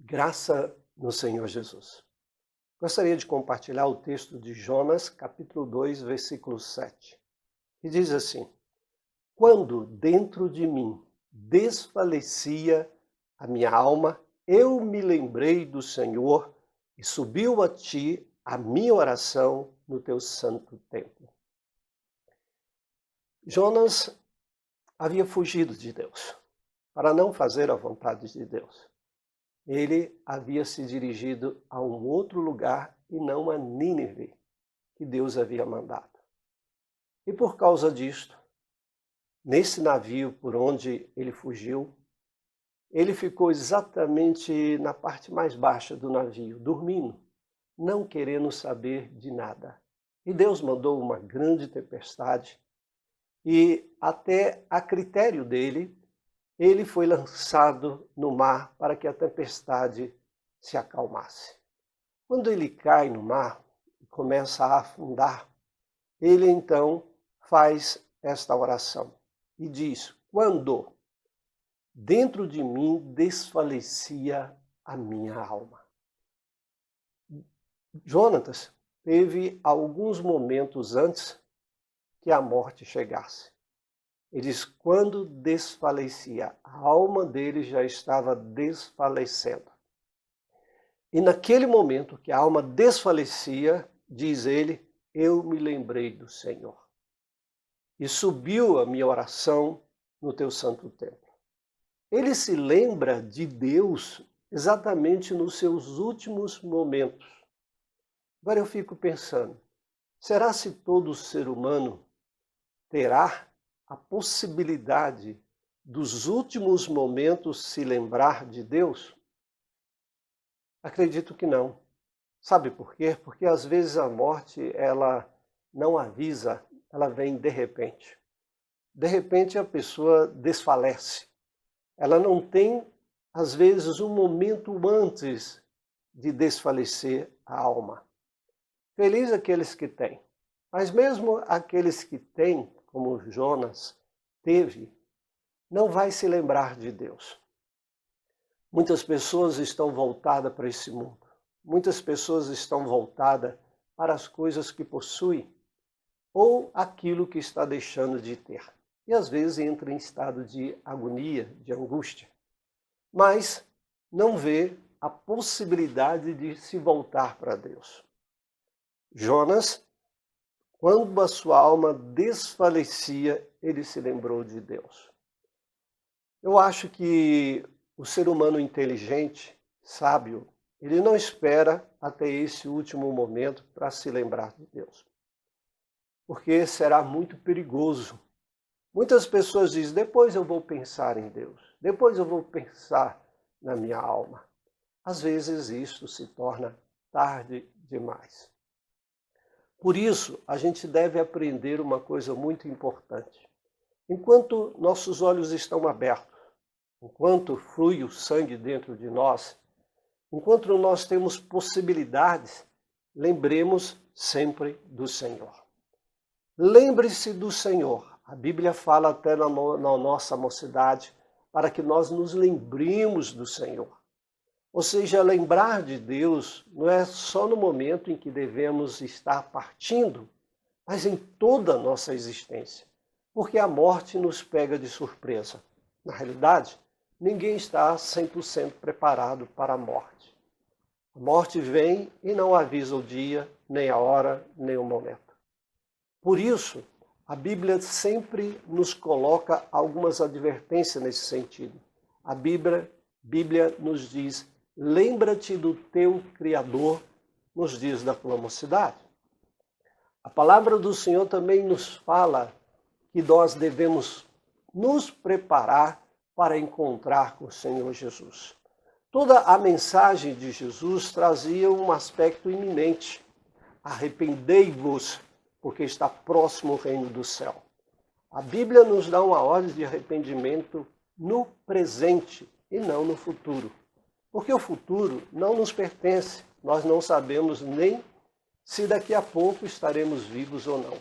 Graça no Senhor Jesus. Gostaria de compartilhar o texto de Jonas, capítulo 2, versículo 7, que diz assim: Quando dentro de mim desfalecia a minha alma, eu me lembrei do Senhor e subiu a ti a minha oração no teu santo templo. Jonas havia fugido de Deus, para não fazer a vontade de Deus. Ele havia se dirigido a um outro lugar e não a Nínive, que Deus havia mandado. E por causa disto, nesse navio por onde ele fugiu, ele ficou exatamente na parte mais baixa do navio, dormindo, não querendo saber de nada. E Deus mandou uma grande tempestade e, até a critério dele, ele foi lançado no mar para que a tempestade se acalmasse. Quando ele cai no mar e começa a afundar, ele então faz esta oração e diz: quando dentro de mim desfalecia a minha alma. Jonatas teve alguns momentos antes que a morte chegasse. Ele diz, quando desfalecia, a alma dele já estava desfalecendo. E naquele momento que a alma desfalecia, diz ele, eu me lembrei do Senhor. E subiu a minha oração no teu santo templo. Ele se lembra de Deus exatamente nos seus últimos momentos. Agora eu fico pensando, será se todo ser humano terá a possibilidade dos últimos momentos se lembrar de Deus? Acredito que não. Sabe por quê? Porque às vezes a morte, ela não avisa, ela vem de repente. De repente a pessoa desfalece. Ela não tem, às vezes, um momento antes de desfalecer a alma. Feliz aqueles que têm. Mas mesmo aqueles que têm, como Jonas teve, não vai se lembrar de Deus. Muitas pessoas estão voltadas para esse mundo. Muitas pessoas estão voltadas para as coisas que possuem ou aquilo que está deixando de ter. E às vezes entra em estado de agonia, de angústia. Mas não vê a possibilidade de se voltar para Deus. Jonas, quando a sua alma desfalecia, ele se lembrou de Deus. Eu acho que o ser humano inteligente, sábio, ele não espera até esse último momento para se lembrar de Deus. Porque será muito perigoso. Muitas pessoas dizem, depois eu vou pensar em Deus, depois eu vou pensar na minha alma. Às vezes isto se torna tarde demais. Por isso, a gente deve aprender uma coisa muito importante. Enquanto nossos olhos estão abertos, enquanto flui o sangue dentro de nós, enquanto nós temos possibilidades, lembremos sempre do Senhor. Lembre-se do Senhor. A Bíblia fala até na nossa mocidade para que nós nos lembremos do Senhor. Ou seja, lembrar de Deus não é só no momento em que devemos estar partindo, mas em toda a nossa existência. Porque a morte nos pega de surpresa. Na realidade, ninguém está 100% preparado para a morte. A morte vem e não avisa o dia, nem a hora, nem o momento. Por isso, a Bíblia sempre nos coloca algumas advertências nesse sentido. A Bíblia nos diz, lembra-te do teu Criador nos dias da tua mocidade. A palavra do Senhor também nos fala que nós devemos nos preparar para encontrar com o Senhor Jesus. Toda a mensagem de Jesus trazia um aspecto iminente. Arrependei-vos, porque está próximo o reino do céu. A Bíblia nos dá uma ordem de arrependimento no presente e não no futuro. Porque o futuro não nos pertence. Nós não sabemos nem se daqui a pouco estaremos vivos ou não.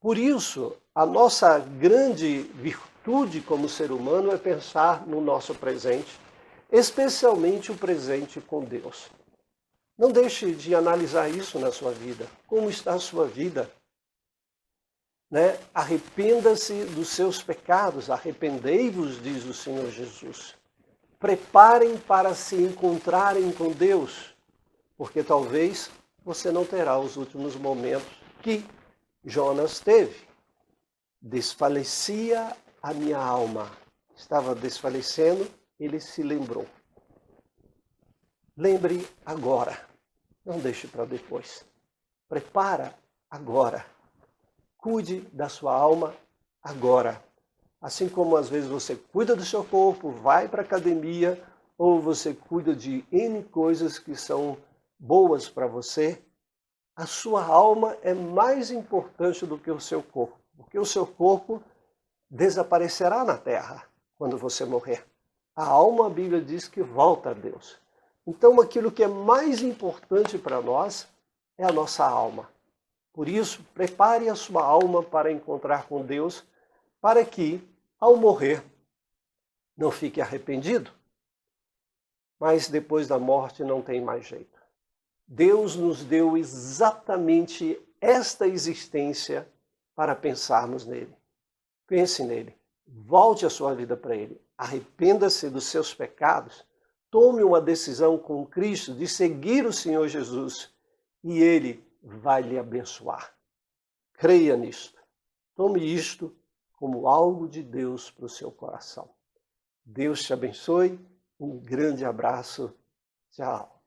Por isso, a nossa grande virtude como ser humano é pensar no nosso presente, especialmente o presente com Deus. Não deixe de analisar isso na sua vida. Como está a sua vida? Arrependa-se dos seus pecados, arrependei-vos, diz o Senhor Jesus. Preparem para se encontrarem com Deus, porque talvez você não terá os últimos momentos que Jonas teve. Desfalecia a minha alma. Estava desfalecendo, ele se lembrou. Lembre agora, não deixe para depois. Prepara agora. Cuide da sua alma agora. Assim como às vezes você cuida do seu corpo, vai para a academia, ou você cuida de N coisas que são boas para você, a sua alma é mais importante do que o seu corpo, porque o seu corpo desaparecerá na terra quando você morrer. A alma, a Bíblia diz que volta a Deus. Então aquilo que é mais importante para nós é a nossa alma. Por isso, prepare a sua alma para encontrar com Deus, para que, ao morrer, não fique arrependido. Mas depois da morte não tem mais jeito. Deus nos deu exatamente esta existência para pensarmos nele. Pense nele. Volte a sua vida para ele. Arrependa-se dos seus pecados. Tome uma decisão com Cristo de seguir o Senhor Jesus. E ele vai lhe abençoar. Creia nisto. Tome isto como algo de Deus para o seu coração. Deus te abençoe. Um grande abraço. Tchau.